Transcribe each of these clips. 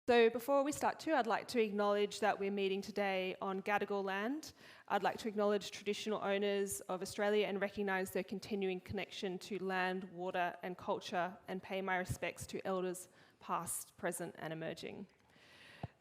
So before we start too, I'd like to acknowledge that we're meeting today on Gadigal land. I'd like to acknowledge traditional owners of Australia and recognise their continuing connection to land, water and culture, and pay my respects to elders past, present and emerging.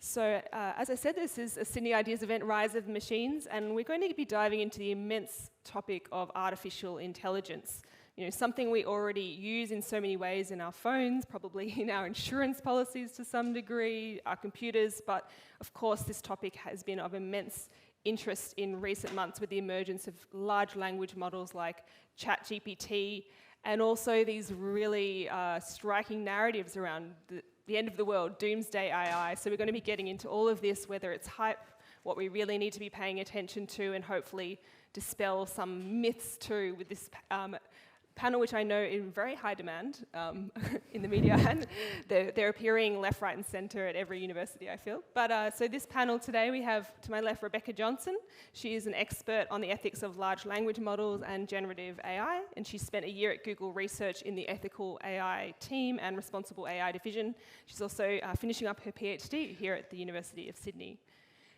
So as I said, this is a Sydney Ideas event, Rise of the Machines, and we're going to be diving into the immense topic of artificial intelligence. You know, something we already use in so many ways in our phones, probably in our insurance policies to some degree, our computers, but of course this topic has been of immense interest in recent months with the emergence of large language models like ChatGPT, and also these really striking narratives around the end of the world, doomsday AI. So we're going to be getting into all of this, whether it's hype, what we really need to be paying attention to, and hopefully dispel some myths too with this panel, which I know in very high demand in the media, and they're appearing left, right and centre at every university, I feel. But so this panel today, we have to my left Rebecca Johnson. She is an expert on the ethics of large language models and generative AI, and she spent a year at Google Research in the ethical AI team and responsible AI division. She's also finishing up her PhD here at the University of Sydney.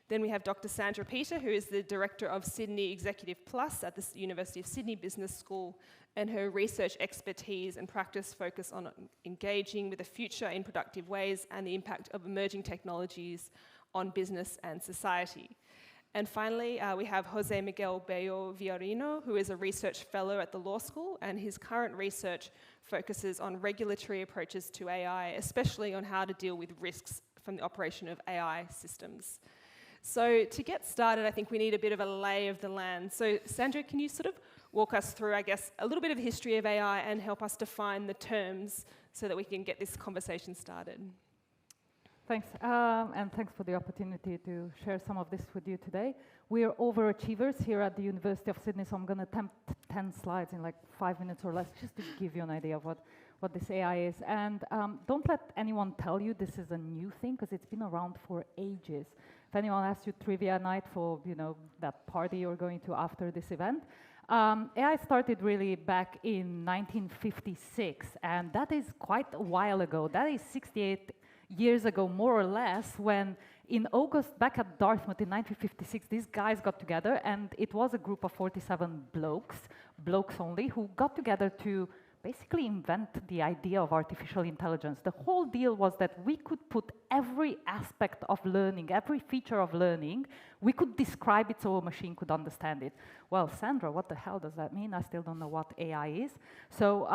Then we have Dr. Sandra Peter, who is the Director of Sydney Executive Plus at the University of Sydney Business School, and her research expertise and practice focus on engaging with the future in productive ways and the impact of emerging technologies on business and society. And finally, we have Jose-Miguel Bello Villarino, who is a research fellow at the law school, and his current research focuses on regulatory approaches to AI, especially on how to deal with risks from the operation of AI systems. So to get started, I think we need a bit of a lay of the land. So Sandra, can you sort of walk us through, I guess, a little bit of the history of AI and help us define the terms so that we can get this conversation started? Thanks, and thanks for the opportunity to share some of this with you today. We are overachievers here at the University of Sydney, so I'm going to attempt 10 slides in like 5 minutes or less, just to give you an idea of what this AI is. And don't let anyone tell you this is a new thing, because it's been around for ages. If anyone asks you trivia night for, you know, that party you're going to after this event, AI started really back in 1956, and that is quite a while ago. That is 68 years ago, more or less, when in August, back at Dartmouth in 1956, these guys got together, and it was a group of 47 blokes only, who got together to basically invent the idea of artificial intelligence. The whole deal was that we could put every aspect of learning, every feature of learning, we could describe it so a machine could understand it. Well, Sandra, what the hell does that mean? I still don't know what AI is. So,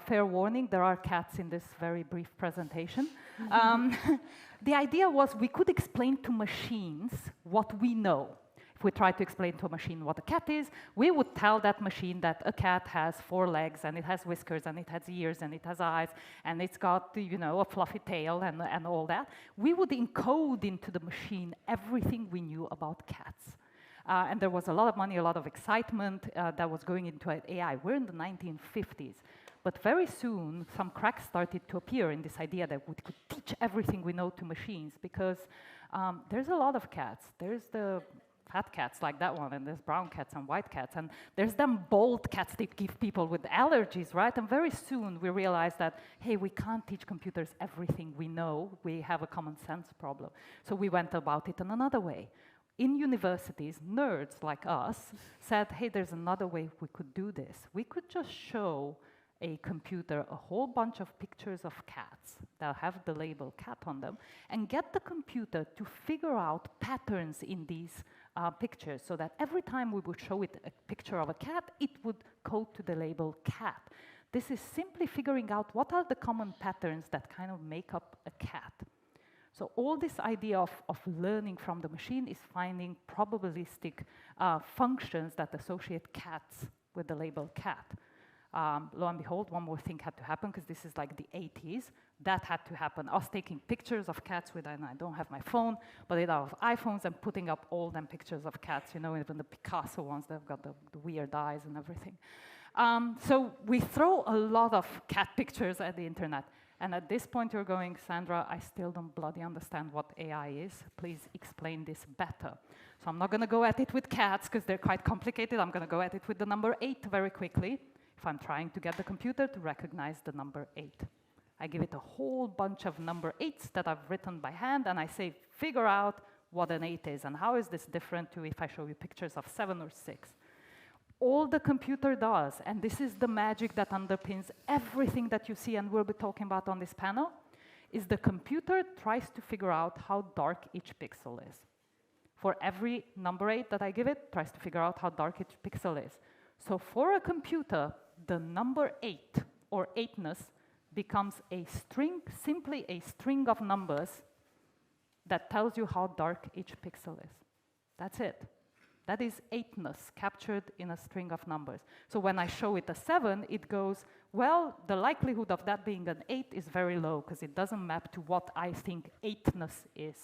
fair warning, there are cats in this very brief presentation. The idea was we could explain to machines what we know. If we try to explain to a machine what a cat is, we would tell that machine that a cat has 4 legs, and it has whiskers, and it has ears, and it has eyes, and it's got, you know, a fluffy tail, and all that. We would encode into the machine everything we knew about cats. And there was a lot of money, a lot of excitement that was going into AI. We're in the 1950s. But very soon, some cracks started to appear in this idea that we could teach everything we know to machines, because there's a lot of cats. There's the fat cats like that one, and there's brown cats and white cats, and there's them bald cats that give people with allergies, right? And very soon we realized that, hey, we can't teach computers everything we know. We have a common sense problem. So we went about it in another way. In universities, nerds like us said, hey, there's another way we could do this. We could just show a computer a whole bunch of pictures of cats that have the label cat on them, and get the computer to figure out patterns in these pictures, so that every time we would show it a picture of a cat, it would code to the label cat. This is simply figuring out what are the common patterns that kind of make up a cat. So all this idea of learning from the machine is finding probabilistic functions that associate cats with the label cat. Lo and behold, one more thing had to happen, because this is like the 80s. That had to happen. Us taking pictures of cats with, and I don't have my phone, but it out of iPhones and putting up all them pictures of cats, you know, even the Picasso ones, they've got the weird eyes and everything. So we throw a lot of cat pictures at the internet. And at this point you're going, Sandra, I still don't bloody understand what AI is. Please explain this better. So I'm not going to go at it with cats, because they're quite complicated. I'm going to go at it with the number 8 very quickly. If I'm trying to get the computer to recognize the number 8. I give it a whole bunch of number 8s that I've written by hand, and I say, figure out what an 8 is, and how is this different to if I show you pictures of 7 or 6. All the computer does, and this is the magic that underpins everything that you see and we'll be talking about on this panel, is the computer tries to figure out how dark each pixel is. For every number 8 that I give it, tries to figure out how dark each pixel is. So for a computer, the number 8, or 8ness, becomes a string, simply a string of numbers that tells you how dark each pixel is. That's it. That is 8ness captured in a string of numbers. So when I show it a 7, it goes, well, the likelihood of that being an 8 is very low because it doesn't map to what I think 8ness is.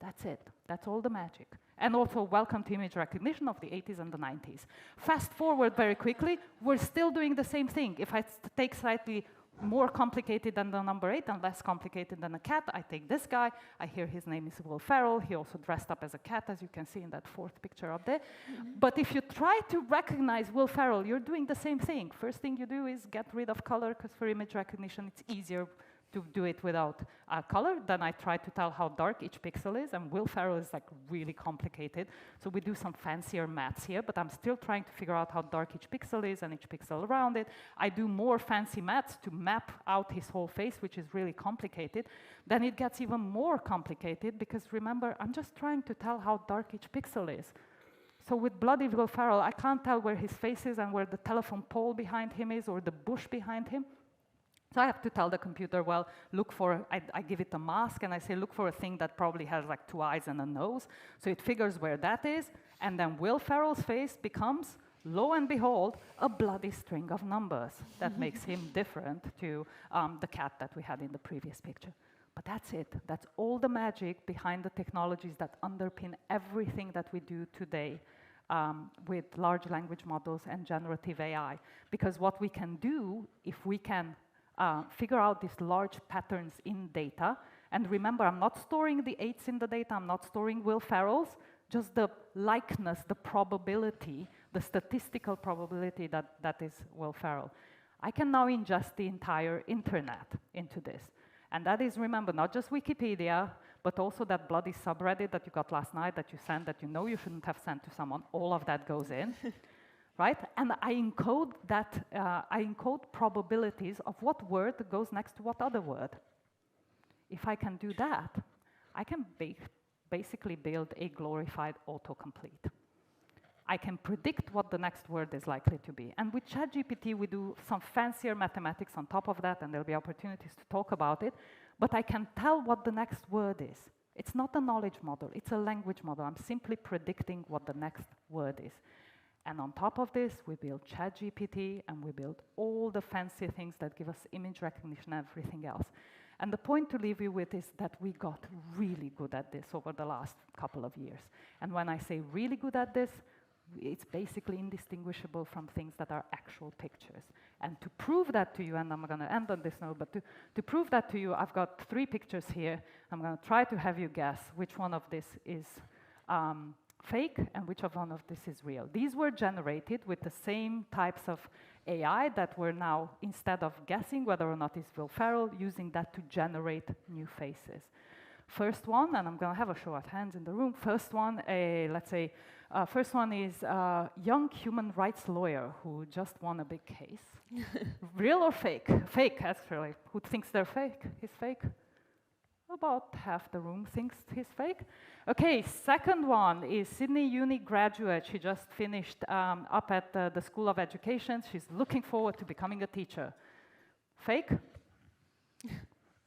That's it. That's all the magic. And also, welcome to image recognition of the 80s and the 90s. Fast forward very quickly, we're still doing the same thing. If I take slightly more complicated than the number 8 and less complicated than a cat, I take this guy. I hear his name is Will Ferrell. He also dressed up as a cat, as you can see in that 4th picture up there. But if you try to recognize Will Ferrell, you're doing the same thing. First thing you do is get rid of color, because for image recognition, it's easier to do it without color. Then I try to tell how dark each pixel is, and Will Ferrell is like really complicated. So we do some fancier maths here, but I'm still trying to figure out how dark each pixel is and each pixel around it. I do more fancy maths to map out his whole face, which is really complicated. Then it gets even more complicated, because remember, I'm just trying to tell how dark each pixel is. So with bloody Will Ferrell, I can't tell where his face is and where the telephone pole behind him is or the bush behind him. So I have to tell the computer, well, look for, I give it a mask and I say, look for a thing that probably has like 2 eyes and a nose. So it figures where that is, and then Will Ferrell's face becomes, lo and behold, a bloody string of numbers that makes him different to the cat that we had in the previous picture. But that's it. That's all the magic behind the technologies that underpin everything that we do today with large language models and generative AI. Because what we can do, if we can figure out these large patterns in data. And remember, I'm not storing the 8s in the data, I'm not storing Will Ferrell's, just the likeness, the probability, the statistical probability that is Will Ferrell. I can now ingest the entire internet into this. And that is, remember, not just Wikipedia, but also that bloody subreddit that you got last night that you sent that you know you shouldn't have sent to someone. All of that goes in. Right? And I encode that, I encode probabilities of what word goes next to what other word. If I can do that, I can basically build a glorified autocomplete. I can predict what the next word is likely to be. And with ChatGPT, we do some fancier mathematics on top of that, and there'll be opportunities to talk about it. But I can tell what the next word is. It's not a knowledge model, it's a language model. I'm simply predicting what the next word is. And on top of this, we build ChatGPT, and we build all the fancy things that give us image recognition and everything else. And the point to leave you with is that we got really good at this over the last couple of years. And when I say really good at this, it's basically indistinguishable from things that are actual pictures. And to prove that to you, and I'm going to end on this note, but to prove that to you, I've got 3 pictures here. I'm going to try to have you guess which one of this is fake and which of one of this is real. These were generated with the same types of AI that we're now, instead of guessing whether or not it's Will Ferrell, using that to generate new faces. First one, and I'm going to have a show of hands in the room. First one, let's say, first one is a young human rights lawyer who just won a big case. Real or fake? Fake, actually. Who thinks they're fake? He's fake? About half the room thinks he's fake. Okay, second one is Sydney Uni graduate. She just finished up at the School of Education. She's looking forward to becoming a teacher. Fake?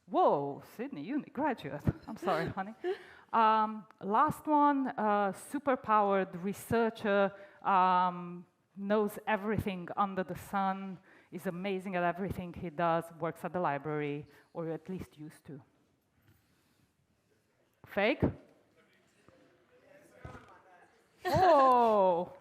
Whoa, Sydney Uni graduate. I'm sorry, honey. Last one, super-powered researcher, knows everything under the sun, is amazing at everything he does, works at the library, or at least used to. Fake? Oh!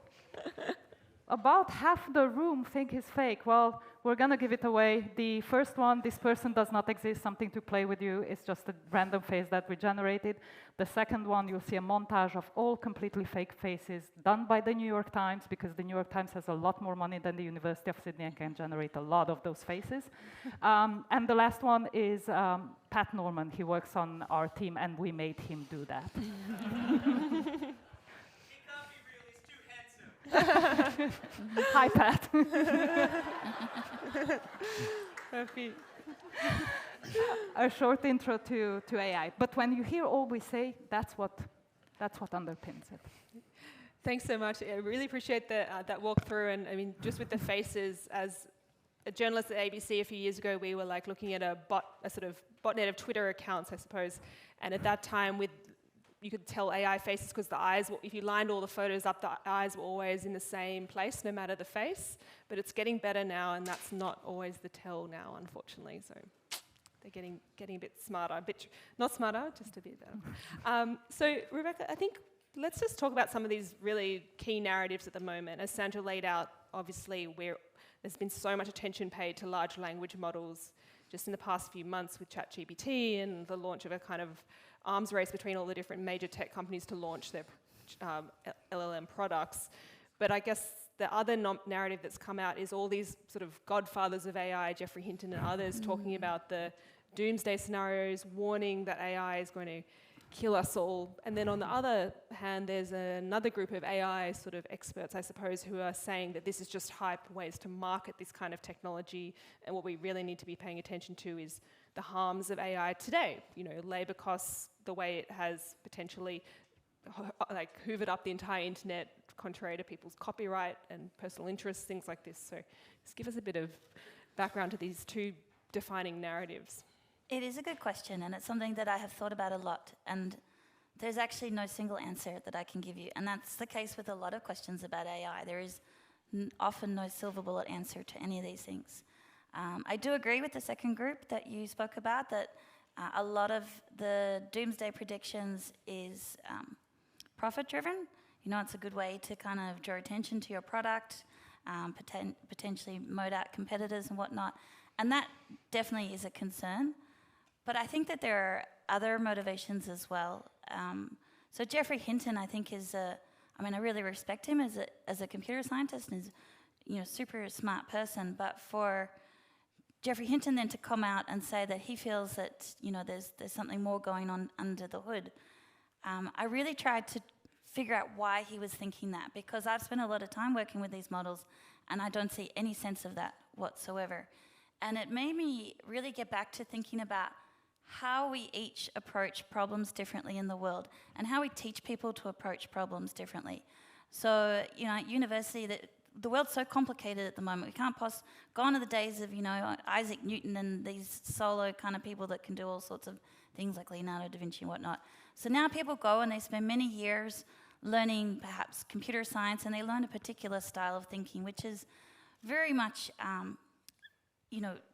About half the room think he's fake. Well, we're going to give it away. The first one, this person does not exist, something to play with you. It's just a random face that we generated. The second one, you'll see a montage of all completely fake faces done by the New York Times, because the New York Times has a lot more money than the University of Sydney and can generate a lot of those faces. And the last one is Pat Norman. He works on our team, and we made him do that. Hi, Pat. A short intro to AI. But when you hear all we say, that's what underpins it. Thanks so much. I really appreciate that walkthrough. And I mean, just with the faces, as a journalist at ABC a few years ago, we were like looking at a sort of botnet of Twitter accounts, I suppose. And at that time, you could tell AI faces because the eyes, if you lined all the photos up, the eyes were always in the same place, no matter the face. But it's getting better now, and that's not always the tell now, unfortunately. So they're getting a bit smarter, not smarter, just a bit better. So Rebecca, I think let's just talk about some of these really key narratives at the moment. As Sandra laid out, obviously there's been so much attention paid to large language models just in the past few months with ChatGPT and the launch of a kind of arms race between all the different major tech companies to launch their LLM products. But I guess the other narrative that's come out is all these sort of godfathers of AI, Geoffrey Hinton and others, talking about the doomsday scenarios, warning that AI is going to kill us all. And then on the other hand, there's another group of AI sort of experts, I suppose, who are saying that this is just hype, ways to market this kind of technology, and what we really need to be paying attention to is the harms of AI today. You know, labor costs, the way it has potentially hoovered up the entire internet, contrary to people's copyright and personal interests, things like this. So just give us a bit of background to these two defining narratives. It is a good question, and it's something that I have thought about a lot. And there's actually no single answer that I can give you. And that's the case with a lot of questions about AI. There is often no silver bullet answer to any of these things. I do agree with the second group that you spoke about, that a lot of the doomsday predictions is profit-driven. You know, it's a good way to kind of draw attention to your product, potentially moat out competitors and whatnot. And that definitely is a concern. But I think that there are other motivations as well. So Geoffrey Hinton, I think, I really respect him as a computer scientist and is, super smart person. But for Geoffrey Hinton then to come out and say that he feels that, there's something more going on under the hood, I really tried to figure out why he was thinking that, because I've spent a lot of time working with these models and I don't see any sense of that whatsoever. And it made me really get back to thinking about how we each approach problems differently in the world and how we teach people to approach problems differently. So, at university, the world's so complicated at the moment. We can't go on to the days of, Isaac Newton and these solo kind of people that can do all sorts of things like Leonardo da Vinci and whatnot. So now people go and they spend many years learning perhaps computer science, and they learn a particular style of thinking, which is very much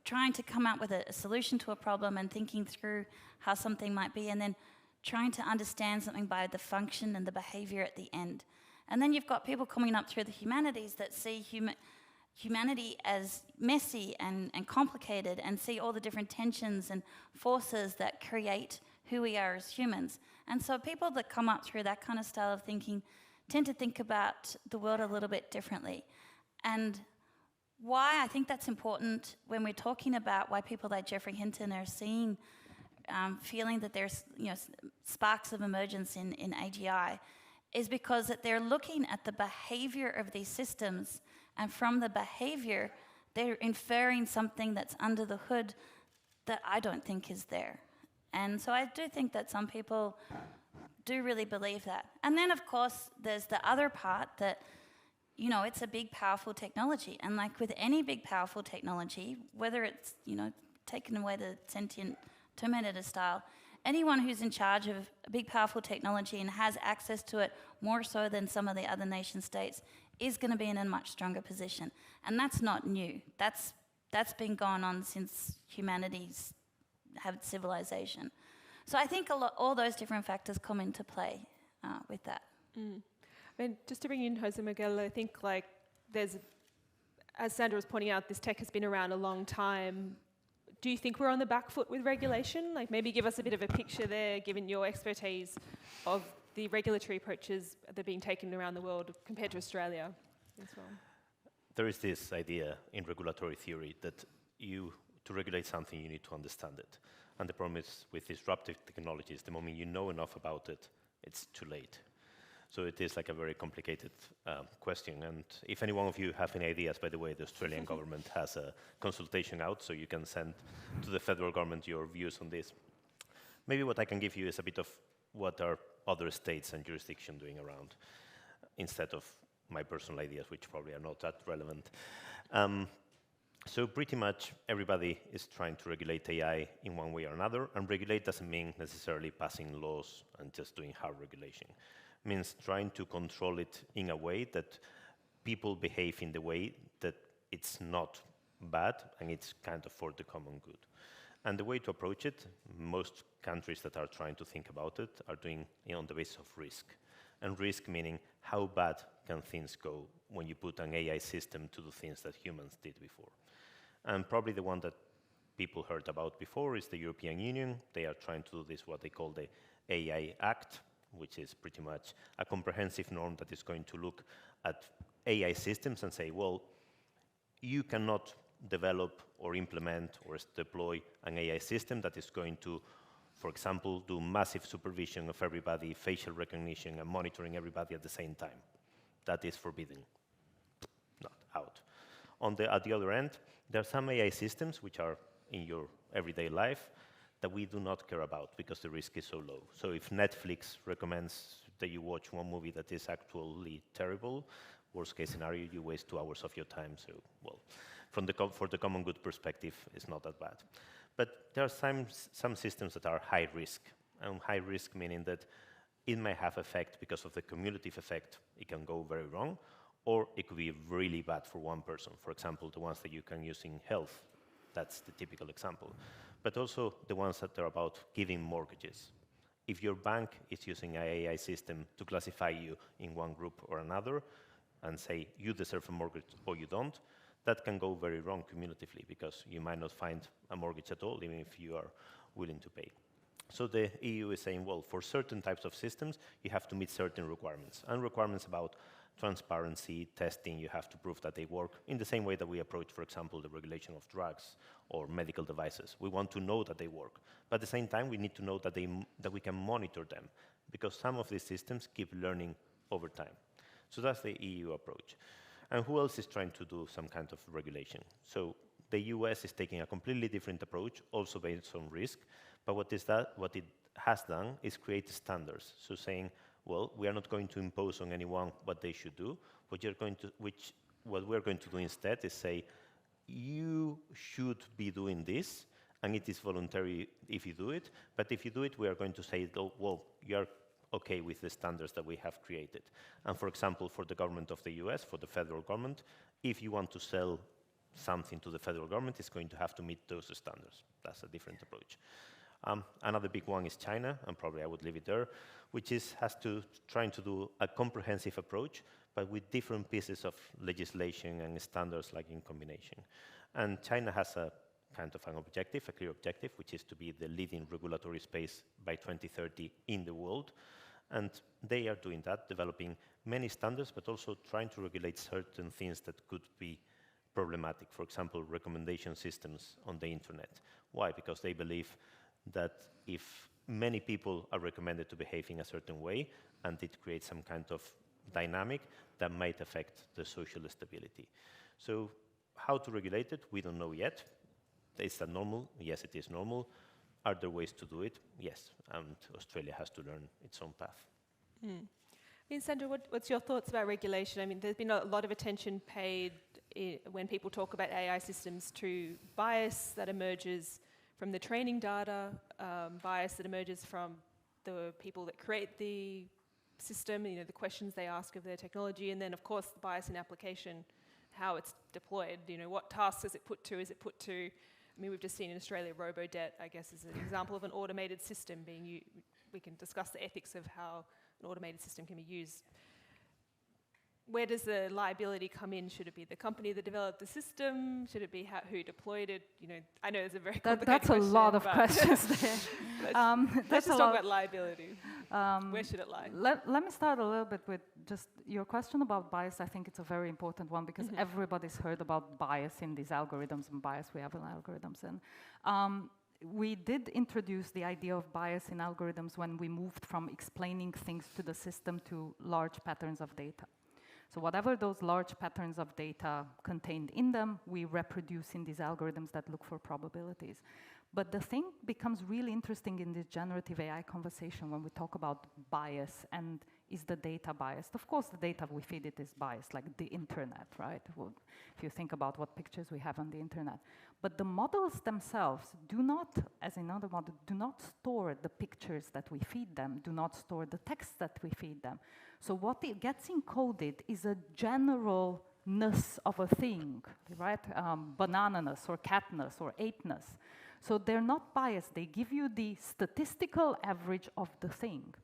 trying to come up with a solution to a problem and thinking through how something might be, and then trying to understand something by the function and the behavior at the end. And then you've got people coming up through the humanities that see humanity as messy and complicated, and see all the different tensions and forces that create who we are as humans. And so people that come up through that kind of style of thinking tend to think about the world a little bit differently. And why I think that's important when we're talking about why people like Geoffrey Hinton are feeling that there's sparks of emergence in AGI, is because that they're looking at the behavior of these systems, and from the behavior they're inferring something that's under the hood that I don't think is there. And so I do think that some people do really believe that. And then of course there's the other part that it's a big, powerful technology. And like with any big, powerful technology, whether it's, taken away the sentient Terminator style, anyone who's in charge of a big, powerful technology and has access to it more so than some of the other nation states is going to be in a much stronger position. And that's not new. That's been going on since humanity's had civilization. So I think all those different factors come into play with that. I mean, just to bring in Jose-Miguel, I think there's as Sandra was pointing out, this tech has been around a long time. Do you think we're on the back foot with regulation? Like maybe give us a bit of a picture there, given your expertise of the regulatory approaches that are being taken around the world compared to Australia as well. There is this idea in regulatory theory that to regulate something, you need to understand it. And the problem is with disruptive technologies, the moment you know enough about it, it's too late. So it is like a very complicated question. And if any one of you have any ideas, by the way, the Australian government has a consultation out, so you can send to the federal government your views on this. Maybe what I can give you is a bit of what are other states and jurisdictions doing around, instead of my personal ideas, which probably are not that relevant. So pretty much everybody is trying to regulate AI in one way or another, and regulate doesn't mean necessarily passing laws and just doing hard regulation. It means trying to control it in a way that people behave in the way that it's not bad and it's kind of for the common good. And the way to approach it, most countries that are trying to think about it are doing it on the basis of risk. And risk meaning how bad can things go when you put an AI system to do things that humans did before. And probably the one that people heard about before is the European Union. They are trying to do this, what they call the AI Act, which is pretty much a comprehensive norm that is going to look at AI systems and say, well, you cannot develop or implement or deploy an AI system that is going to, for example, do massive supervision of everybody, facial recognition, and monitoring everybody at the same time. That is forbidden, not out. At the other end, there are some AI systems which are in your everyday life that we do not care about because the risk is so low. So if Netflix recommends that you watch one movie that is actually terrible, worst case scenario, you waste 2 hours of your time. So, well, for the common good perspective, it's not that bad. But there are some systems that are high risk. And high risk meaning that it may have effect because of the cumulative effect. It can go very wrong, or it could be really bad for one person. For example, the ones that you can use in health. That's the typical example. But also the ones that are about giving mortgages. If your bank is using an AI system to classify you in one group or another and say you deserve a mortgage or you don't, that can go very wrong cumulatively because you might not find a mortgage at all, even if you are willing to pay. So the EU is saying, well, for certain types of systems, you have to meet certain requirements. And requirements about transparency, testing, you have to prove that they work in the same way that we approach, for example, the regulation of drugs or medical devices. We want to know that they work. But at the same time, we need to know that we can monitor them because some of these systems keep learning over time. So that's the EU approach. And who else is trying to do some kind of regulation? So the US is taking a completely different approach, also based on risk. But what it has done is create standards. So saying, well, we are not going to impose on anyone what they should do. What we're going to do instead is say, you should be doing this, and it is voluntary if you do it. But if you do it, we are going to say, oh, well, you're okay with the standards that we have created. And for example, for the government of the US, for the federal government, if you want to sell something to the federal government, it's going to have to meet those standards. That's a different approach. Another big one is China, and probably I would leave it there, which trying to do a comprehensive approach, but with different pieces of legislation and standards like in combination. And China has a kind of an objective, a clear objective, which is to be the leading regulatory space by 2030 in the world. And they are doing that, developing many standards, but also trying to regulate certain things that could be problematic. For example, recommendation systems on the internet. Why? Because they believe that if many people are recommended to behave in a certain way, and it creates some kind of dynamic that might affect the social stability. So how to regulate it? We don't know yet. Is that normal? Yes, it is normal. Are there ways to do it? Yes, and Australia has to learn its own path. I mean, Sandra, what's your thoughts about regulation? I mean, there's been a lot of attention paid when people talk about AI systems to bias that emerges from the training data, bias that emerges from the people that create the system, you know, the questions they ask of their technology, and then, of course, the bias in application, how it's deployed. You know, what tasks is it put to? Is it put to? I mean, we've just seen in Australia, robo-debt, I guess, is an example of an automated system being used. We can discuss the ethics of how an automated system can be used. where does the liability come in? Should it be the company that developed the system? Should it be who deployed it? You know, I know it's a very complicated That's a question, lot of but questions there. let's just talk about liability. Where should it lie? Let me start a little bit with just your question about bias. I think it's a very important one because everybody's heard about bias in these algorithms and bias we have in algorithms. And we did introduce the idea of bias in algorithms when we moved from explaining things to the system to large patterns of data. So whatever those large patterns of data contained in them, we reproduce in these algorithms that look for probabilities. But the thing becomes really interesting in this generative AI conversation when we talk about bias and is the data biased? Of course, the data we feed it is biased, like the internet, right? Well, if you think about what pictures we have on the internet. But the models themselves do not, as in other models, do not store the pictures that we feed them, do not store the text that we feed them. So what it gets encoded is a generalness of a thing, right? Banananess or catness or apeness. So they're not biased. They give you the statistical average of the thing.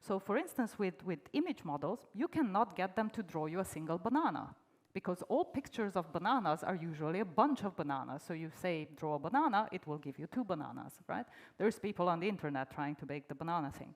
So for instance, with image models, you cannot get them to draw you a single banana because all pictures of bananas are usually a bunch of bananas. So you say, draw a banana, it will give you 2 bananas, right? There's people on the internet trying to make the banana thing.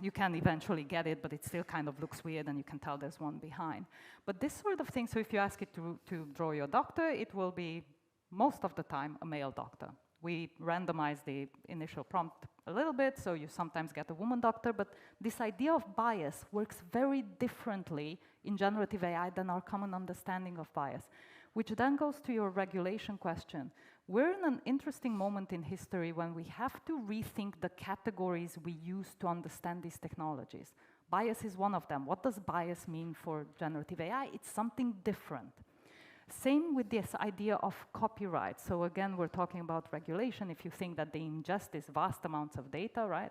You can eventually get it, but it still kind of looks weird and you can tell there's one behind. But this sort of thing, so if you ask it to draw your doctor, it will be most of the time a male doctor. We randomize the initial prompt a little bit, so you sometimes get a woman doctor, but this idea of bias works very differently in generative AI than our common understanding of bias, which then goes to your regulation question. We're in an interesting moment in history when we have to rethink the categories we use to understand these technologies. Bias is one of them. What does bias mean for generative AI? It's something different. Same with this idea of copyright. So again, we're talking about regulation. If you think that they ingest these vast amounts of data, right?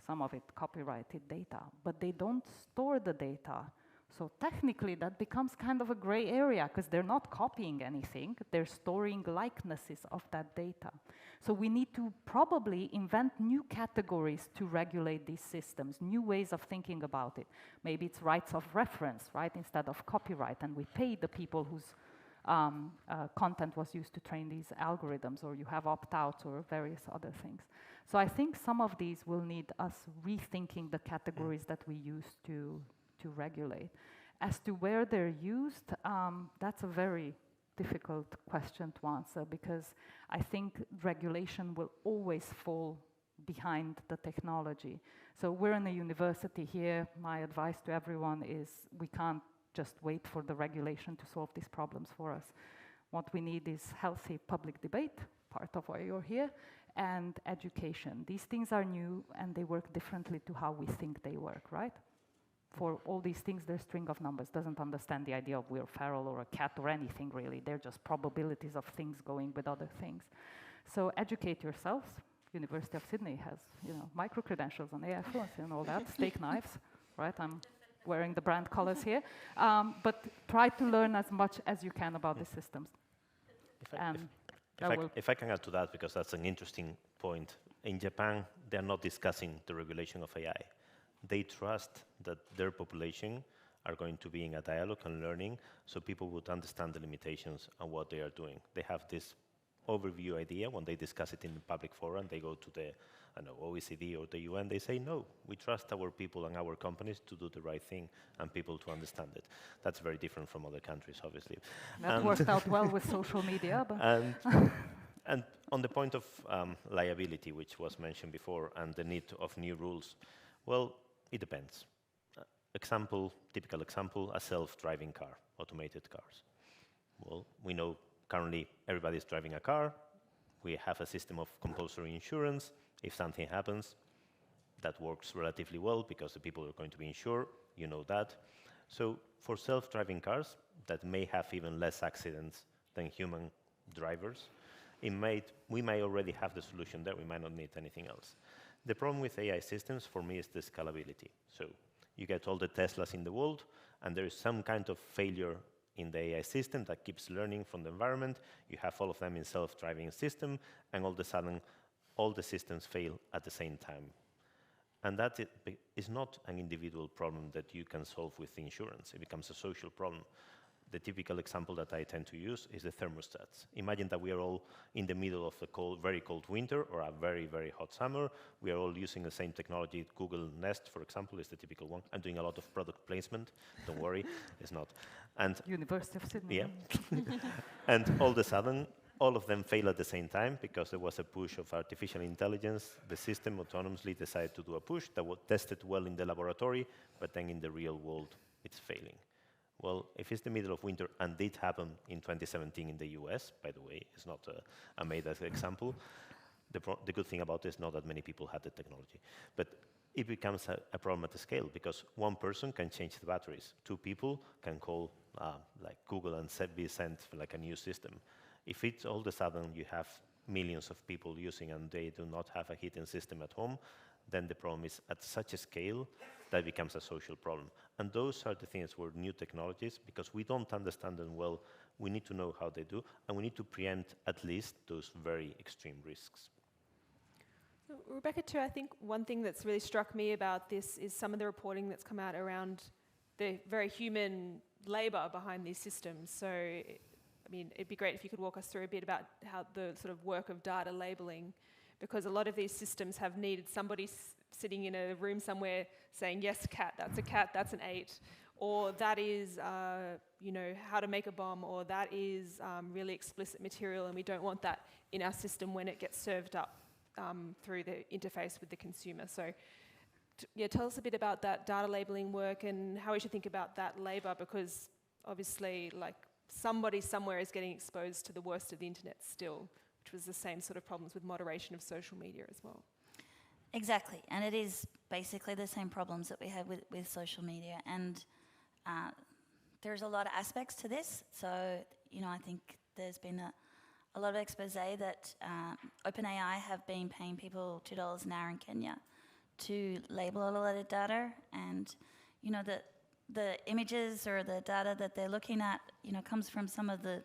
Some of it copyrighted data, but they don't store the data. So technically that becomes kind of a gray area because they're not copying anything. They're storing likenesses of that data. So we need to probably invent new categories to regulate these systems, new ways of thinking about it. Maybe it's rights of reference, right? Instead of copyright, and we pay the people whose content was used to train these algorithms, or you have opt-outs or various other things. So I think some of these will need us rethinking the categories that we use to regulate. As to where they're used, that's a very difficult question to answer because I think regulation will always fall behind the technology. So we're in a university here. My advice to everyone is we can't just wait for the regulation to solve these problems for us. What we need is healthy public debate, part of why you're here, and education. These things are new and they work differently to how we think they work, right? For all these things, their string of numbers doesn't understand the idea of we're feral or a cat or anything really. They're just probabilities of things going with other things. So educate yourselves. University of Sydney has, micro-credentials on AI fluency and all that, steak knives, right? I'm wearing the brand colors here, but try to learn as much as you can about the systems. If I can add to that, because that's an interesting point. In Japan, they're not discussing the regulation of AI. They trust that their population are going to be in a dialogue and learning, so people would understand the limitations and what they are doing. They have this overview idea when they discuss it in the public forum. They go to the OECD or the UN, they say, no, we trust our people and our companies to do the right thing and people to understand it. That's very different from other countries, obviously. That worked out well with social media. But and on the point of liability, which was mentioned before, and the need of new rules, well, it depends. Typical example, a self-driving car, automated cars. Well, we know currently everybody's driving a car. We have a system of compulsory insurance. If something happens, that works relatively well because the people are going to be insured, you know that. So for self-driving cars that may have even less accidents than human drivers, we may already have the solution there. We might not need anything else. The problem with AI systems for me is the scalability. So you get all the Teslas in the world, and there is some kind of failure in the AI system that keeps learning from the environment. You have all of them in self-driving system, and all of a sudden, all the systems fail at the same time. And that is not an individual problem that you can solve with insurance. It becomes a social problem. The typical example that I tend to use is the thermostats. Imagine that we are all in the middle of a very cold winter or a very, very hot summer. We are all using the same technology. Google Nest, for example, is the typical one. I'm doing a lot of product placement. Don't worry, it's not. And University of Sydney. yeah. And all of a sudden, all of them fail at the same time because there was a push of artificial intelligence. The system autonomously decided to do a push that was tested well in the laboratory, but then in the real world, it's failing. Well, if it's the middle of winter, and did happen in 2017 in the US, by the way, it's not a made-up example, the good thing about it is not that many people had the technology. But it becomes a problem at the scale because one person can change the batteries. Two people can call like Google and be sent like a new system. If it's all of a sudden you have millions of people using and they do not have a heating system at home, then the problem is at such a scale that it becomes a social problem. And those are the things where new technologies, because we don't understand them well, we need to know how they do, and we need to preempt at least those very extreme risks. So, Rebecca, too, I think one thing that's really struck me about this is some of the reporting that's come out around the very human labour behind these systems. So, I mean, it'd be great if you could walk us through a bit about how the sort of work of data labelling, because a lot of these systems have needed somebody sitting in a room somewhere saying, yes, cat, that's an 8, or that is, you know, how to make a bomb, or that is really explicit material, and we don't want that in our system when it gets served up through the interface with the consumer. So, yeah, tell us a bit about that data labeling work and how we should think about that labour, because obviously, like, somebody somewhere is getting exposed to the worst of the internet still, which was the same sort of problems with moderation of social media as well. Exactly, and it is basically the same problems that we have with social media, and there's a lot of aspects to this. So, you know, I think there's been a lot of expose that OpenAI have been paying people $2 an hour in Kenya to label a lot of data, and, you know, the images or the data that they're looking at, you know, comes from some of the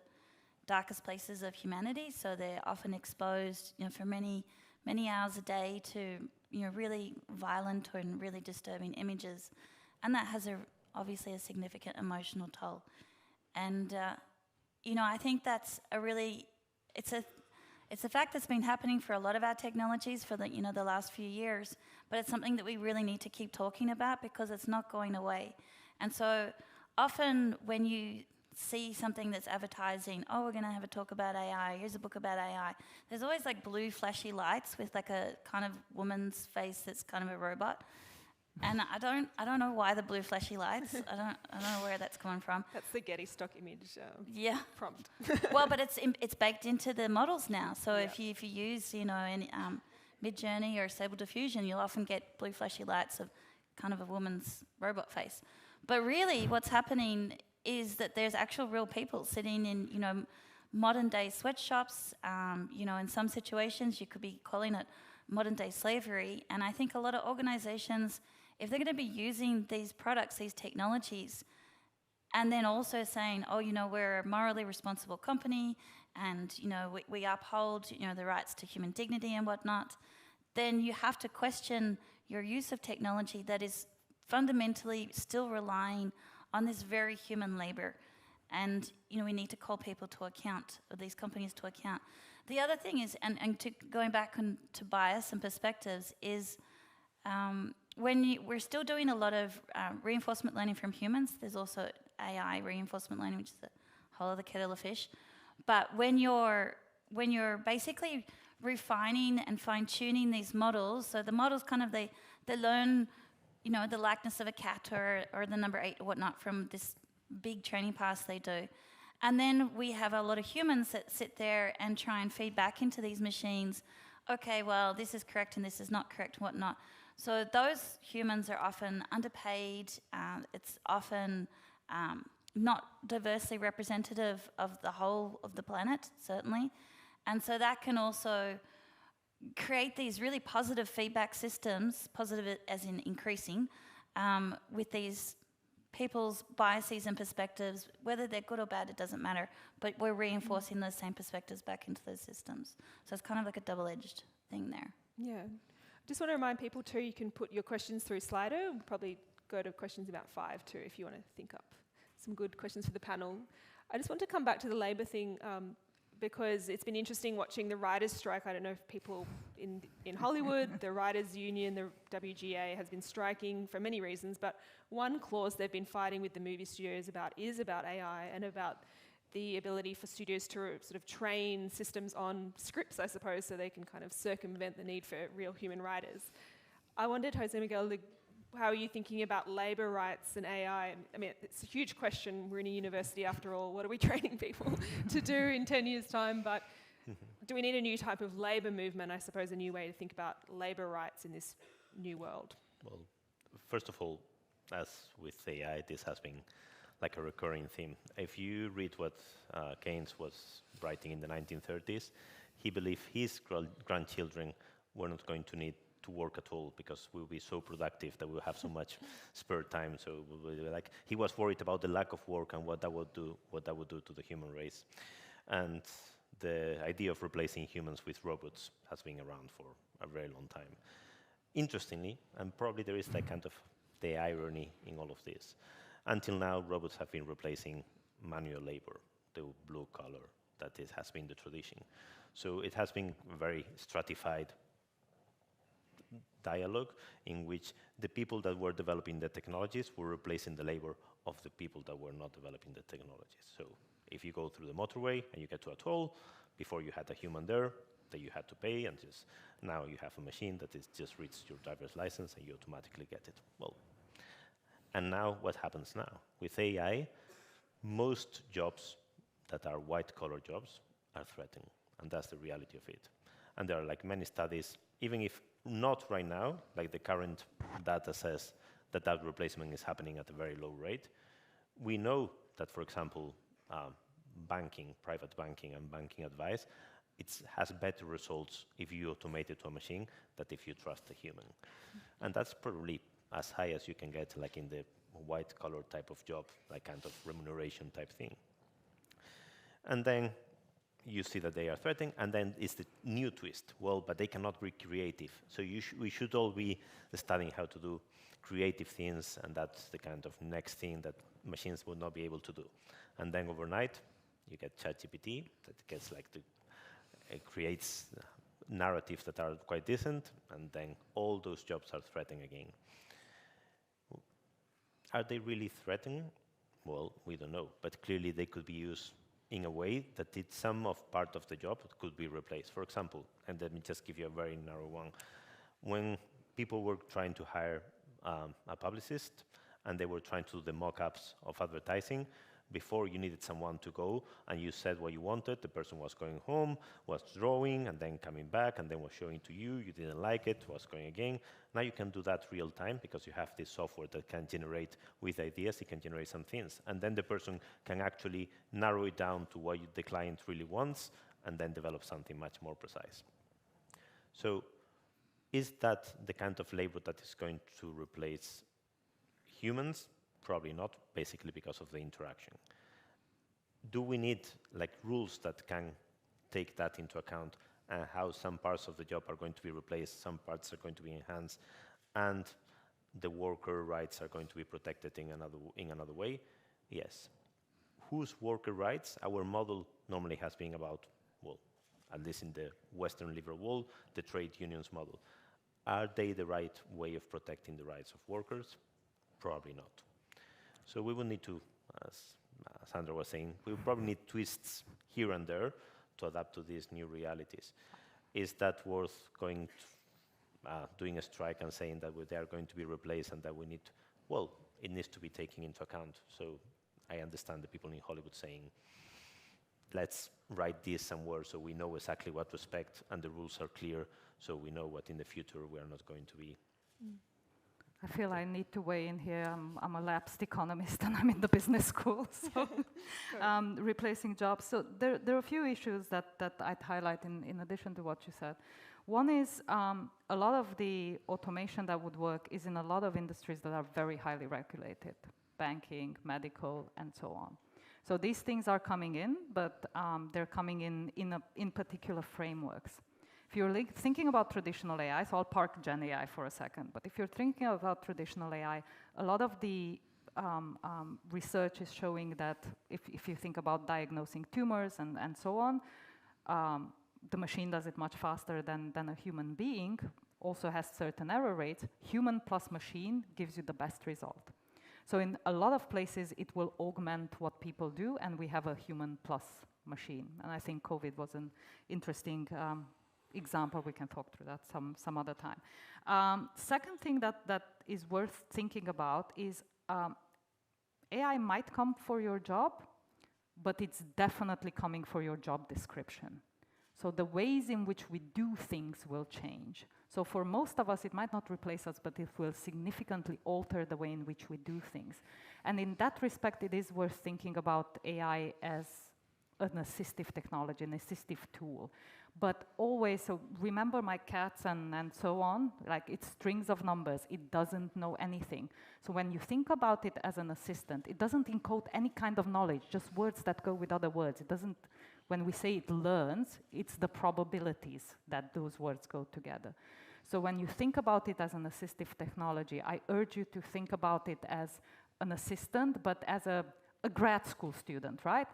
darkest places of humanity, so they're often exposed, you know, for many hours a day to, you know, really violent and really disturbing images, and that has obviously a significant emotional toll. And you know, I think that's it's a fact that's been happening for a lot of our technologies for the last few years, but it's something that we really need to keep talking about because it's not going away. And so often when you see something that's advertising, oh, we're going to have a talk about AI, here's a book about AI, there's always like blue flashy lights with like a kind of woman's face that's kind of a robot. And I don't know why the blue flashy lights. I don't know where that's coming from. That's the Getty stock image yeah. prompt. Well, but it's baked into the models now. So if you use, you know, any Mid-Journey or Stable Diffusion, you'll often get blue flashy lights of kind of a woman's robot face. But really, what's happening is that there's actual real people sitting in, you know, modern day sweatshops. You know, in some situations, you could be calling it modern day slavery. And I think a lot of organizations, if they're going to be using these products, these technologies, and then also saying, oh, you know, we're a morally responsible company, and, you know, we uphold, you know, the rights to human dignity and whatnot, then you have to question your use of technology that is fundamentally still relying on this very human labor. And, you know, we need to call people to account, or these companies to account. The other thing is, and going back to bias and perspectives, is we're still doing a lot of reinforcement learning from humans. There's also AI reinforcement learning, which is a whole other kettle of fish. But when you're basically refining and fine-tuning these models, so the models kind of, they learn, you know, the likeness of a cat or the number 8 or whatnot from this big training pass they do. And then we have a lot of humans that sit there and try and feed back into these machines, okay, well, this is correct and this is not correct and whatnot. So those humans are often underpaid. It's often not diversely representative of the whole of the planet, certainly. And so that can also create these really positive feedback systems, positive as in increasing, with these people's biases and perspectives. Whether they're good or bad, it doesn't matter, but we're reinforcing those same perspectives back into those systems. So it's kind of like a double-edged thing there. Yeah. Just want to remind people too, you can put your questions through Slido. We'll probably go to questions about 5 too, if you want to think up some good questions for the panel. I just want to come back to the labour thing, because it's been interesting watching the writers' strike. I don't know if people in Hollywood, the writers' union, the WGA, has been striking for many reasons, but one clause they've been fighting with the movie studios about is about AI and about the ability for studios to sort of train systems on scripts, I suppose, so they can kind of circumvent the need for real human writers. I wondered, Jose-Miguel, how are you thinking about labour rights and AI? I mean, it's a huge question. We're in a university after all. What are we training people to do in 10 years' time? But do we need a new type of labour movement, I suppose, a new way to think about labour rights in this new world? Well, first of all, as with AI, this has been like a recurring theme. If you read what Keynes was writing in the 1930s, he believed his grandchildren were not going to need to work at all because we'll be so productive that we'll have so much spare time. So we'll be like, he was worried about the lack of work and what that would do to the human race. And the idea of replacing humans with robots has been around for a very long time. Interestingly, and probably there is that kind of the irony in all of this, until now, robots have been replacing manual labor, the blue collar, has been the tradition. So it has been a very stratified dialogue in which the people that were developing the technologies were replacing the labor of the people that were not developing the technologies. So if you go through the motorway and you get to a toll, before you had a human there that you had to pay, and just now you have a machine that is just reads your driver's license and you automatically get it. Well, and now what happens now? With AI, most jobs that are white-collar jobs are threatened, and that's the reality of it. And there are like many studies, even if not right now, like the current data says that that replacement is happening at a very low rate. We know that, for example, banking, private banking and banking advice, it has better results if you automate it to a machine than if you trust a human. And that's probably as high as you can get, like in the white-collar type of job, like kind of remuneration type thing. And then you see that they are threatening, and then it's the new twist. Well, but they cannot be creative. So we should all be studying how to do creative things, and that's the kind of next thing that machines will not be able to do. And then overnight, you get ChatGPT that gets like it creates narratives that are quite decent, and then all those jobs are threatened again. Are they really threatened? Well, we don't know, but clearly they could be used in a way that some of part of the job could be replaced. For example, and let me just give you a very narrow one. When people were trying to hire a publicist and they were trying to do the mock-ups of advertising, before you needed someone to go and you said what you wanted, the person was going home, was drawing and then coming back and then was showing to you, you didn't like it, was going again. Now you can do that real time because you have this software that can generate with ideas, it can generate some things. And then the person can actually narrow it down to what the client really wants and then develop something much more precise. So is that the kind of labor that is going to replace humans? Probably not, basically because of the interaction. Do we need like rules that can take that into account and how some parts of the job are going to be replaced, some parts are going to be enhanced, and the worker rights are going to be protected in another way? Yes. Whose worker rights? Our model normally has been about, well, at least in the Western liberal world, the trade unions model. Are they the right way of protecting the rights of workers? Probably not. So we will need to, as Sandra was saying, we will probably need twists here and there to adapt to these new realities. Is that worth going doing a strike and saying that they are going to be replaced and that we need to, well, it needs to be taken into account. So I understand the people in Hollywood saying, let's write this somewhere so we know exactly what to expect and the rules are clear so we know what in the future we are not going to be. I feel I need to weigh in here. I'm a lapsed economist and I'm in the business school, so replacing jobs. So there are a few issues that I'd highlight in addition to what you said. One is a lot of the automation that would work is in a lot of industries that are very highly regulated, banking, medical, and so on. So these things are coming in, but they're coming in particular frameworks. If you're thinking about traditional AI, so I'll park Gen AI for a second, but if you're thinking about traditional AI, a lot of the research is showing that if you think about diagnosing tumors and so on, the machine does it much faster than a human being, also has certain error rates. Human plus machine gives you the best result. So in a lot of places, it will augment what people do, and we have a human plus machine. And I think COVID was an interesting example. We can talk through that some other time. Second thing that is worth thinking about is AI might come for your job, but it's definitely coming for your job description. So the ways in which we do things will change. So for most of us, it might not replace us, but it will significantly alter the way in which we do things. And in that respect, it is worth thinking about AI as an assistive technology, an assistive tool. But always, so remember my cats and so on, like it's strings of numbers, it doesn't know anything. So when you think about it as an assistant, it doesn't encode any kind of knowledge, just words that go with other words. It doesn't, when we say it learns, it's the probabilities that those words go together. So when you think about it as an assistive technology, I urge you to think about it as an assistant, but as a grad school student, right?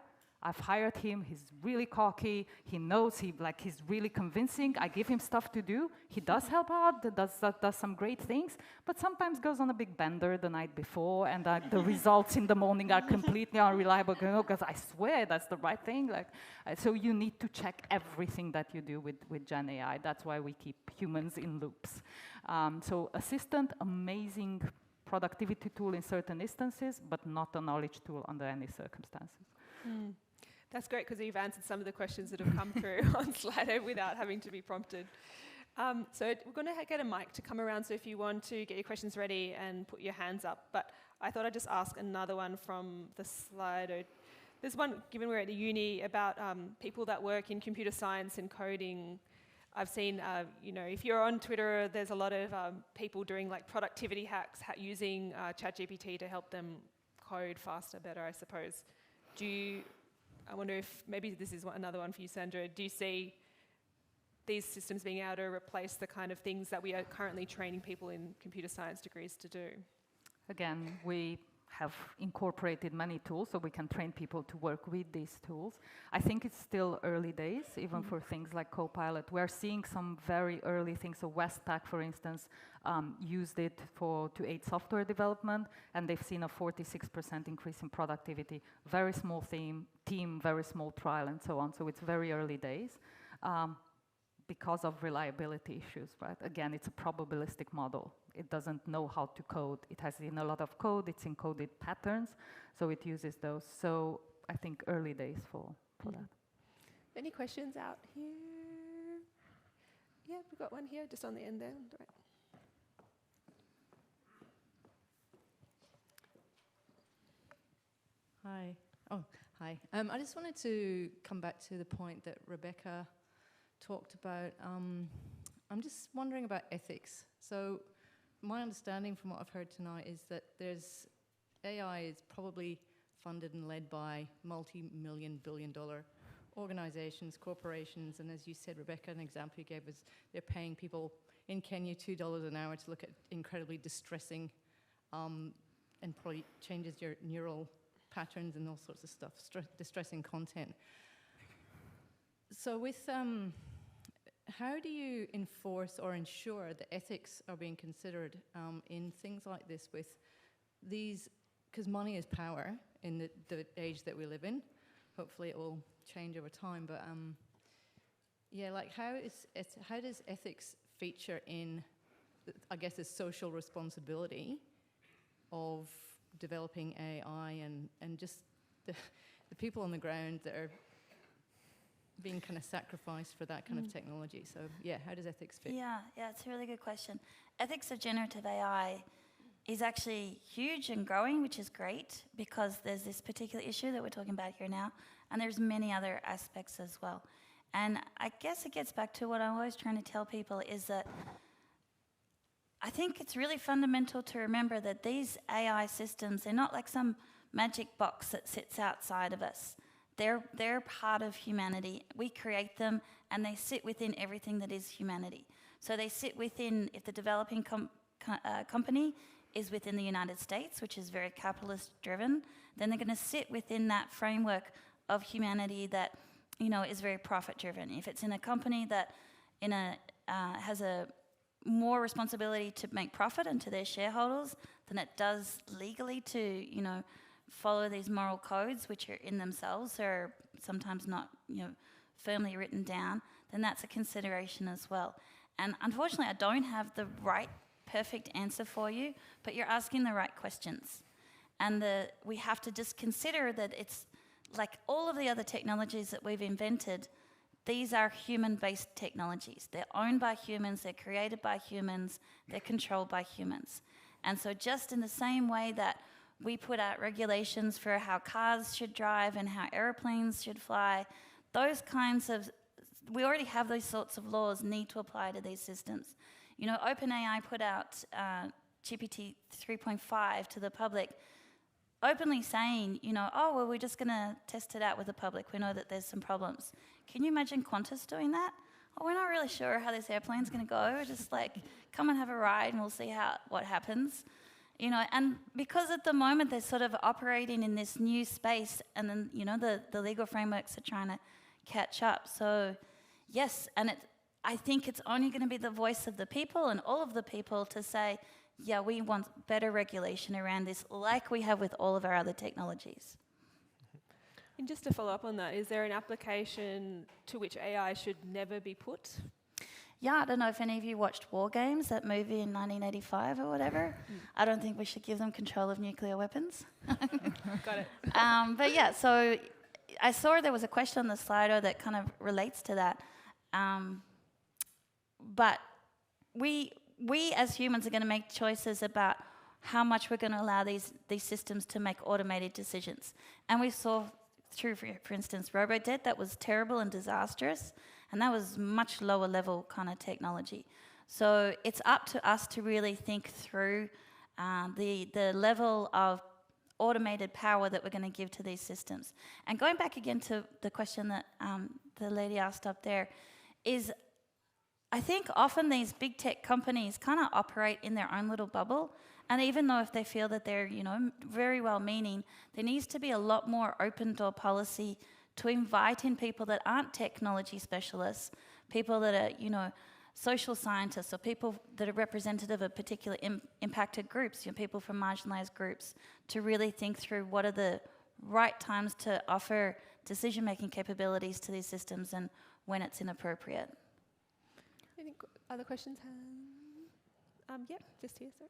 I've hired him, he's really cocky, he knows, he's really convincing, I give him stuff to do, he does help out, does some great things, but sometimes goes on a big bender the night before, and the results in the morning are completely unreliable, because I swear that's the right thing. So you need to check everything that you do with Gen AI. That's why we keep humans in loops. So assistant, amazing productivity tool in certain instances, but not a knowledge tool under any circumstances. Mm. That's great, because you've answered some of the questions that have come through on Slido without having to be prompted. So we're going to get a mic to come around, so if you want to get your questions ready and put your hands up. But I thought I'd just ask another one from the Slido. There's one, given we're at the uni, about people that work in computer science and coding. I've seen, if you're on Twitter, there's a lot of people doing like productivity hacks, using ChatGPT to help them code faster, better, I suppose. I wonder if maybe this is another one for you, Sandra. Do you see these systems being able to replace the kind of things that we are currently training people in computer science degrees to do? Again, we have incorporated many tools, so we can train people to work with these tools. I think it's still early days, even for things like Copilot. We're seeing some very early things. So Westpac, for instance, used it to aid software development, and they've seen a 46% increase in productivity. Very small team, very small trial, and so on. So it's very early days. Because of reliability issues, right? Again, it's a probabilistic model. It doesn't know how to code. It has in a lot of code, it's encoded patterns, so it uses those. So I think early days for that. Any questions out here? Yeah, we've got one here, just on the end there. Right. Hi. Oh, hi. I just wanted to come back to the point that Rebecca talked about. I'm just wondering about ethics. So my understanding from what I've heard tonight is that AI is probably funded and led by multi-million, billion-dollar organizations, corporations, and as you said, Rebecca, an example you gave was they're paying people in Kenya $2 an hour to look at incredibly distressing and probably changes your neural patterns and all sorts of stuff, distressing content. So with, how do you enforce or ensure that ethics are being considered in things like this with these, because money is power in the age that we live in. Hopefully it will change over time, but yeah, like how does ethics feature in, I guess, the social responsibility of developing AI and just the people on the ground that are being kind of sacrificed for that kind of technology. So yeah, how does ethics fit? Yeah, it's a really good question. Ethics of generative AI is actually huge and growing, which is great because there's this particular issue that we're talking about here now, and there's many other aspects as well. And I guess it gets back to what I'm always trying to tell people is that I think it's really fundamental to remember that these AI systems, they're not like some magic box that sits outside of us. They're part of humanity. We create them, and they sit within everything that is humanity. So they sit within, if the developing company is within the United States, which is very capitalist-driven, then they're going to sit within that framework of humanity that, you know, is very profit-driven. If it's in a company that has a more responsibility to make profit and to their shareholders than it does legally to, you know, follow these moral codes, which are in themselves are sometimes not, you know, firmly written down, then that's a consideration as well. And unfortunately, I don't have the right perfect answer for you, but you're asking the right questions. And we have to just consider that it's like all of the other technologies that we've invented, these are human-based technologies. They're owned by humans, they're created by humans, they're controlled by humans. And so just in the same way that we put out regulations for how cars should drive and how airplanes should fly, those kinds of, we already have those sorts of laws need to apply to these systems. You know, OpenAI put out GPT 3.5 to the public, openly saying, you know, oh, well, we're just going to test it out with the public. We know that there's some problems. Can you imagine Qantas doing that? Oh, we're not really sure how this airplane's going to go. We're just like, come and have a ride and we'll see what happens. You know, and because at the moment they're sort of operating in this new space, and then, you know, the legal frameworks are trying to catch up. So, yes, and I think it's only going to be the voice of the people and all of the people to say, yeah, we want better regulation around this, like we have with all of our other technologies. And just to follow up on that, is there an application to which AI should never be put? Yeah, I don't know if any of you watched War Games, that movie in 1985 or whatever. I don't think we should give them control of nuclear weapons. Got it. But yeah, so I saw there was a question on the Slido that kind of relates to that. But we as humans are going to make choices about how much we're going to allow these systems to make automated decisions. And we saw through, for instance, Robodebt, that was terrible and disastrous, and that was much lower level kind of technology. So it's up to us to really think through the level of automated power that we're going to give to these systems. And going back again to the question that the lady asked up there, is I think often these big tech companies kind of operate in their own little bubble, and even though if they feel that they're, you know, very well-meaning, there needs to be a lot more open-door policy to invite in people that aren't technology specialists, people that are, you know, social scientists, or people that are representative of particular impacted groups, you know, people from marginalized groups, to really think through what are the right times to offer decision-making capabilities to these systems and when it's inappropriate. Any other questions? Yeah, just here, sir.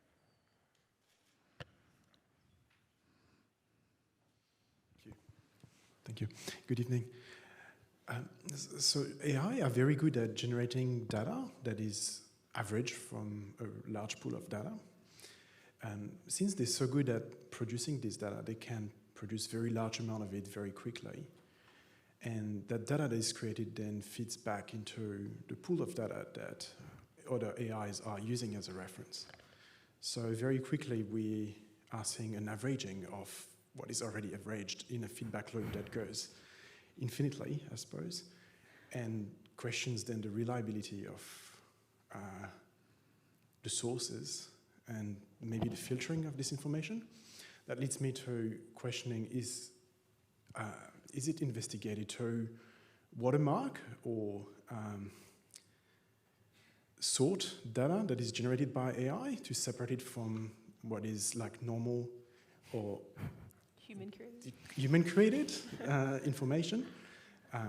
Thank you. Good evening. So AI are very good at generating data that is average from a large pool of data. Since they're so good at producing this data, they can produce very large amount of it very quickly. And that data that is created then feeds back into the pool of data that other AIs are using as a reference. So very quickly, we are seeing an averaging of what is already averaged in a feedback loop that goes infinitely, I suppose, and questions then the reliability of the sources and maybe the filtering of this information. That leads me to questioning, is it investigated to watermark or sort data that is generated by AI to separate it from what is like normal or human-created information? I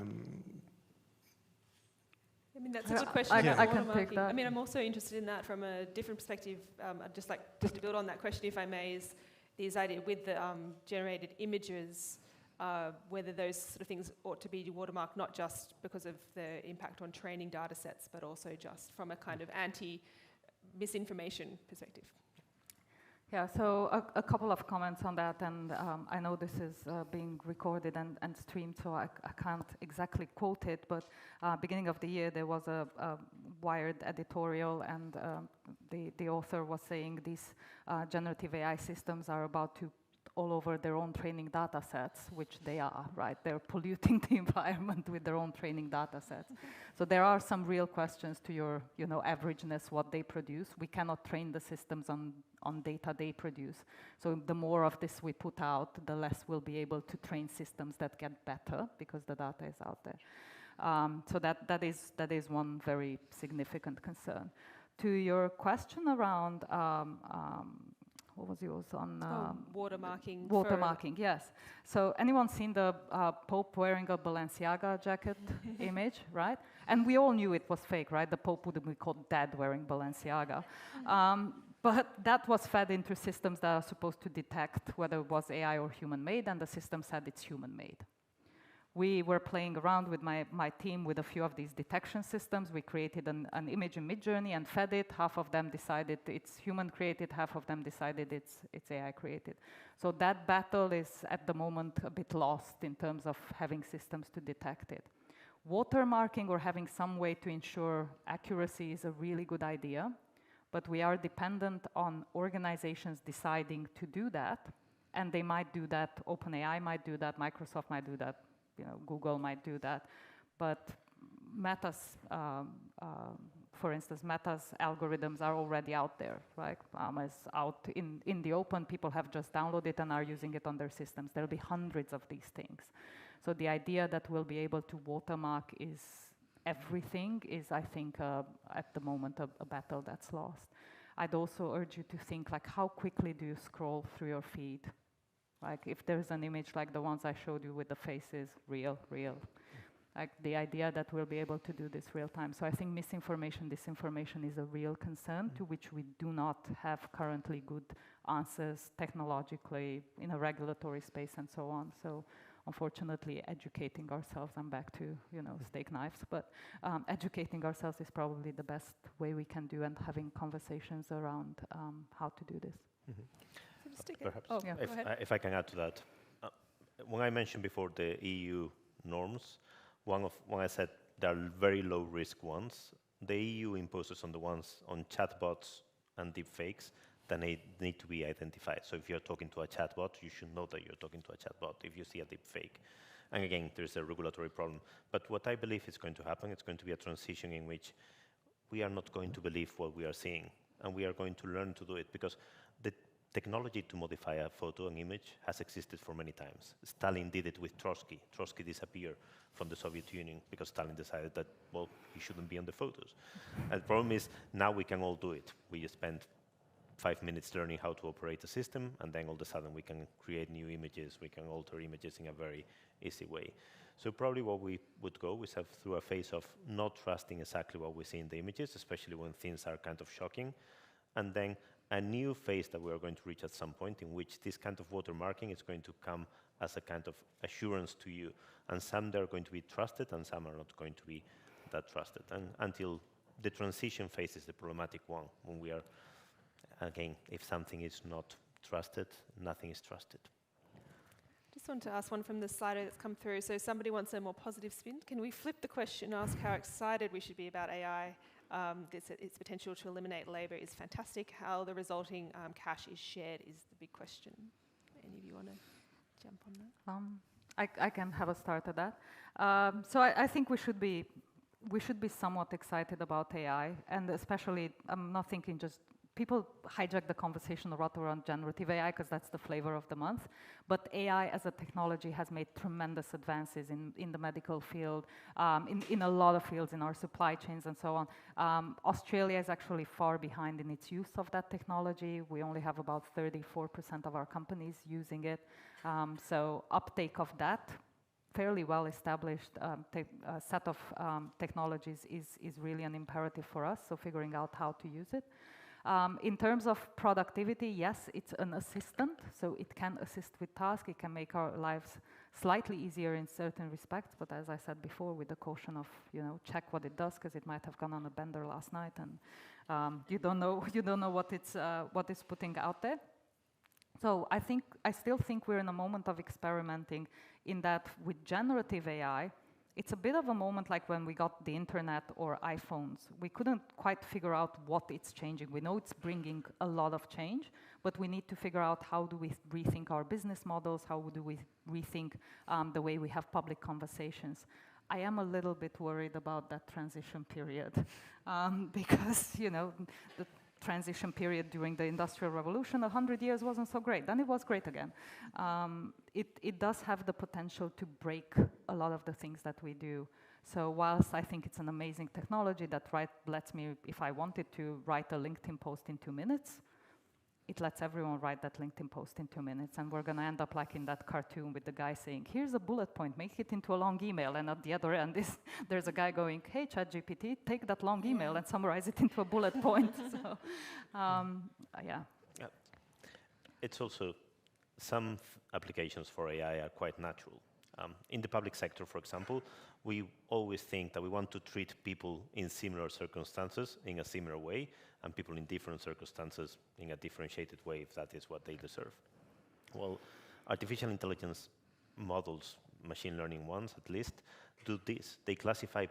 mean, that's a good question. I can take that. I mean, I'm also interested in that from a different perspective. I'd just to build on that question, if I may, is this idea with the generated images, whether those sort of things ought to be watermarked, not just because of the impact on training data sets, but also just from a kind of anti-misinformation perspective. Yeah, so a couple of comments on that, and I know this is being recorded and streamed, so I can't exactly quote it, but beginning of the year there was a Wired editorial, and the author was saying these generative AI systems are about to all over their own training data sets, which they are, right? They're polluting the environment with their own training data sets. So there are some real questions to your, averageness, what they produce. We cannot train the systems on data they produce. So the more of this we put out, the less we'll be able to train systems that get better because the data is out there. So that is one very significant concern. To your question around, what was yours on? Watermarking. Watermarking, yes. So anyone seen the Pope wearing a Balenciaga jacket image, right? And we all knew it was fake, right? The Pope wouldn't be caught dead wearing Balenciaga. But that was fed into systems that are supposed to detect whether it was AI or human-made, and the system said it's human-made. We were playing around with my team with a few of these detection systems. We created an image in Midjourney and fed it. Half of them decided it's human-created, half of them decided it's AI-created. So that battle is, at the moment, a bit lost in terms of having systems to detect it. Watermarking or having some way to ensure accuracy is a really good idea, but we are dependent on organizations deciding to do that, and they might do that, OpenAI might do that, Microsoft might do that, Google might do that, but Meta's, for instance, Meta's algorithms are already out there, right? It's out in the open. People have just downloaded it and are using it on their systems. There'll be hundreds of these things. So the idea that we'll be able to watermark is everything is, I think, at the moment, a battle that's lost. I'd also urge you to think, like, how quickly do you scroll through your feed? Like, if there's an image like the ones I showed you with the faces, real. Like, the idea that we'll be able to do this real time. So I think misinformation, disinformation is a real concern to which we do not have currently good answers technologically in a regulatory space and so on. So unfortunately, educating ourselves, I'm back to, steak knives, but educating ourselves is probably the best way we can do, and having conversations around how to do this. Mm-hmm. Perhaps. Oh, yeah. If I can add to that, when I mentioned before the EU norms, when I said there are very low risk ones, the EU imposes on the ones on chatbots and deepfakes that need to be identified. So if you're talking to a chatbot, you should know that you're talking to a chatbot if you see a deepfake. And again, there's a regulatory problem. But what I believe is going to happen, it's going to be a transition in which we are not going to believe what we are seeing, and we are going to learn to do it, because the technology to modify a photo, an image, has existed for many times. Stalin did it with Trotsky. Trotsky disappeared from the Soviet Union because Stalin decided that, well, he shouldn't be on the photos. And the problem is, now we can all do it. We just spend 5 minutes learning how to operate the system, and then all of a sudden we can create new images, we can alter images in a very easy way. So probably what we would go is have through a phase of not trusting exactly what we see in the images, especially when things are kind of shocking, and then a new phase that we are going to reach at some point in which this kind of watermarking is going to come as a kind of assurance to you. And some are going to be trusted and some are not going to be that trusted. And until the transition phase is the problematic one, when we are, again, if something is not trusted, nothing is trusted. Just want to ask one from the Slido that's come through. So somebody wants a more positive spin. Can we flip the question and ask how excited we should be about AI? Its potential to eliminate labour is fantastic. How the resulting cash is shared is the big question. Any of you want to jump on that? I can have a start at that. So I think we should be somewhat excited about AI, and especially, I'm not thinking just people hijack the conversation a lot around generative AI because that's the flavor of the month. But AI as a technology has made tremendous advances in the medical field, in a lot of fields, in our supply chains and so on. Australia is actually far behind in its use of that technology. We only have about 34% of our companies using it. So uptake of that fairly well-established set of technologies is really an imperative for us, so figuring out how to use it. In terms of productivity, yes, it's an assistant, so it can assist with tasks, it can make our lives slightly easier in certain respects, but as I said before, with the caution of, check what it does, because it might have gone on a bender last night, and you don't know what it's putting out there. So I still think we're in a moment of experimenting in that with generative AI, It's a bit of a moment like when we got the internet or iPhones. We couldn't quite figure out what it's changing. We know it's bringing a lot of change, but we need to figure out how do we rethink our business models, how do we rethink the way we have public conversations. I am a little bit worried about that transition period because, you know, the transition period during the Industrial Revolution, 100 years wasn't so great. Then it was great again. It does have the potential to break a lot of the things that we do. So whilst I think it's an amazing technology that lets me, if I wanted to, write a LinkedIn post in 2 minutes, it lets everyone write that LinkedIn post in 2 minutes. And we're going to end up like in that cartoon with the guy saying, here's a bullet point, make it into a long email. And at the other end, there's a guy going, hey, ChatGPT, take that long email and summarize it into a bullet point. So, yeah. It's also, some applications for AI are quite natural. In the public sector, for example, we always think that we want to treat people in similar circumstances in a similar way, and people in different circumstances in a differentiated way, if that is what they deserve. Well, artificial intelligence models, machine learning ones at least, do this. They classify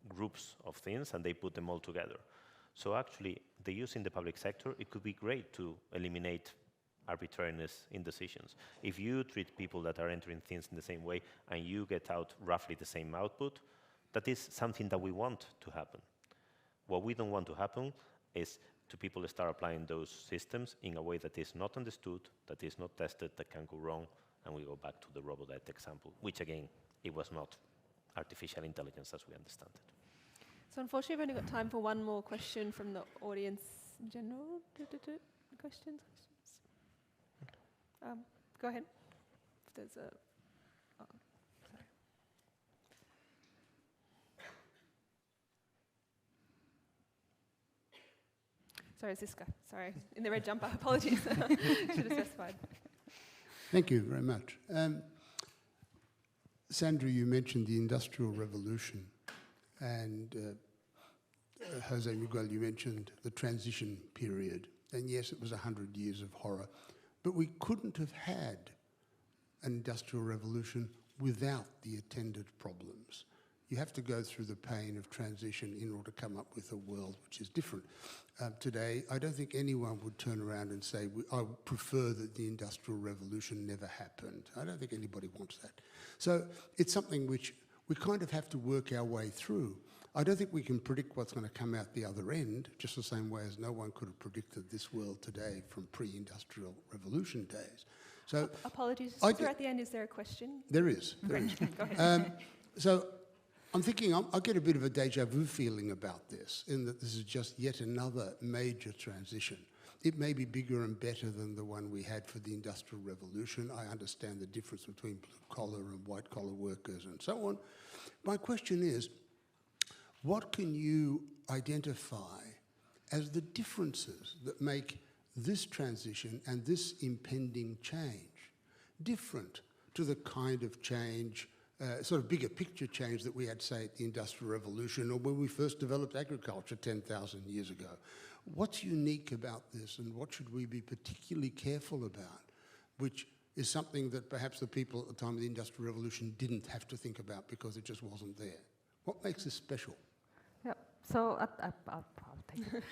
groups of things and they put them all together. So actually, the use in the public sector, it could be great to eliminate arbitrariness in decisions. If you treat people that are entering things in the same way and you get out roughly the same output, that is something that we want to happen. What we don't want to happen is to people start applying those systems in a way that is not understood, that is not tested, that can go wrong, and we go back to the Robodebt example, which again, it was not artificial intelligence as we understand it. So unfortunately, we've only got time for one more question from the audience in general. Questions? Go ahead. If there's a... Oh, sorry. Sorry, it's this guy. Sorry. In the red jumper. Apologies. Should have specified. Thank you very much. Sandra, you mentioned the Industrial Revolution, and Jose-Miguel, you mentioned the transition period. And yes, it was 100 years of horror. But we couldn't have had an industrial revolution without the attendant problems. You have to go through the pain of transition in order to come up with a world which is different. Today, I don't think anyone would turn around and say, I would prefer that the Industrial Revolution never happened. I don't think anybody wants that. So it's something which we kind of have to work our way through. I don't think we can predict what's going to come out the other end, just the same way as no one could have predicted this world today from pre-industrial revolution days. So apologies, Sandra, at the end, is there a question? There is. There is. Go ahead. So I'm thinking, I get a bit of a deja vu feeling about this, in that this is just yet another major transition. It may be bigger and better than the one we had for the Industrial Revolution. I understand the difference between blue-collar and white-collar workers and so on. My question is, what can you identify as the differences that make this transition and this impending change different to the kind of change, sort of bigger picture change that we had, say, at the Industrial Revolution or when we first developed agriculture 10,000 years ago? What's unique about this, and what should we be particularly careful about, which is something that perhaps the people at the time of the Industrial Revolution didn't have to think about because it just wasn't there? What makes this special? Yeah, so I'll take it.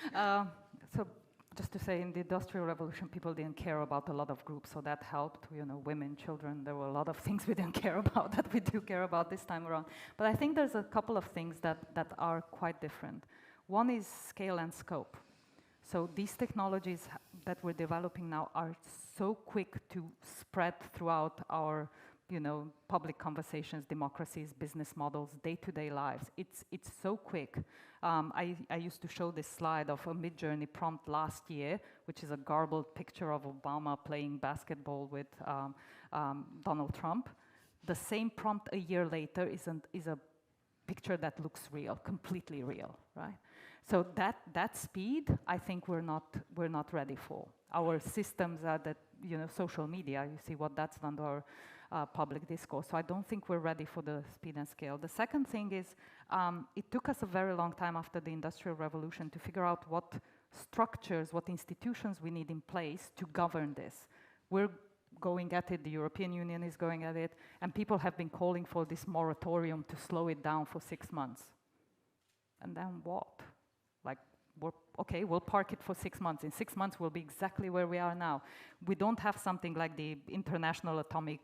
So just to say, in the Industrial Revolution, people didn't care about a lot of groups, so that helped. You know, women, children, there were a lot of things we didn't care about that we do care about this time around. But I think there's a couple of things that are quite different. One is scale and scope. So these technologies that we're developing now are so quick to spread throughout our public conversations, democracies, business models, day-to-day lives. It's so quick. I used to show this slide of a Midjourney prompt last year, which is a garbled picture of Obama playing basketball with Donald Trump. The same prompt a year later is a picture that looks real, completely real, right? So that speed, I think we're not ready for. Our systems are that, social media, you see what that's done to our public discourse. So I don't think we're ready for the speed and scale. The second thing is, it took us a very long time after the Industrial Revolution to figure out what structures, what institutions we need in place to govern this. We're going at it, the European Union is going at it, and people have been calling for this moratorium to slow it down for 6 months. And then what? Like, we'll park it for 6 months. In 6 months, we'll be exactly where we are now. We don't have something like the International Atomic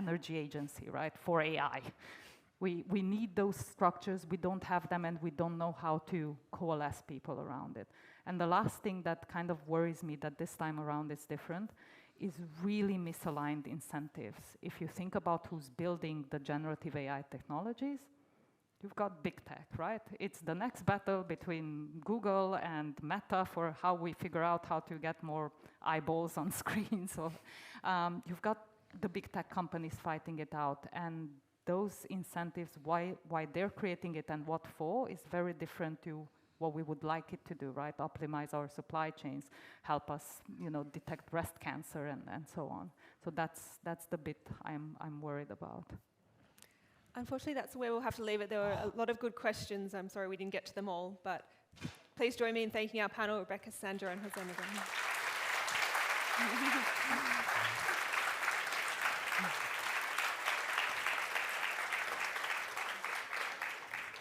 Energy Agency, right, for AI. We need those structures, we don't have them, and we don't know how to coalesce people around it. And the last thing that kind of worries me that this time around is different is really misaligned incentives. If you think about who's building the generative AI technologies, you've got big tech, right? It's the next battle between Google and Meta for how we figure out how to get more eyeballs on screens. So, you've got the big tech companies fighting it out, and those incentives, why they're creating it and what for, is very different to what we would like it to do, right? Optimize our supply chains, help us, detect breast cancer and so on. So that's the bit I'm worried about. Unfortunately, that's where we'll have to leave it. There were a lot of good questions. I'm sorry we didn't get to them all, but please join me in thanking our panel, Rebecca, Sandra, and Jose-Miguel.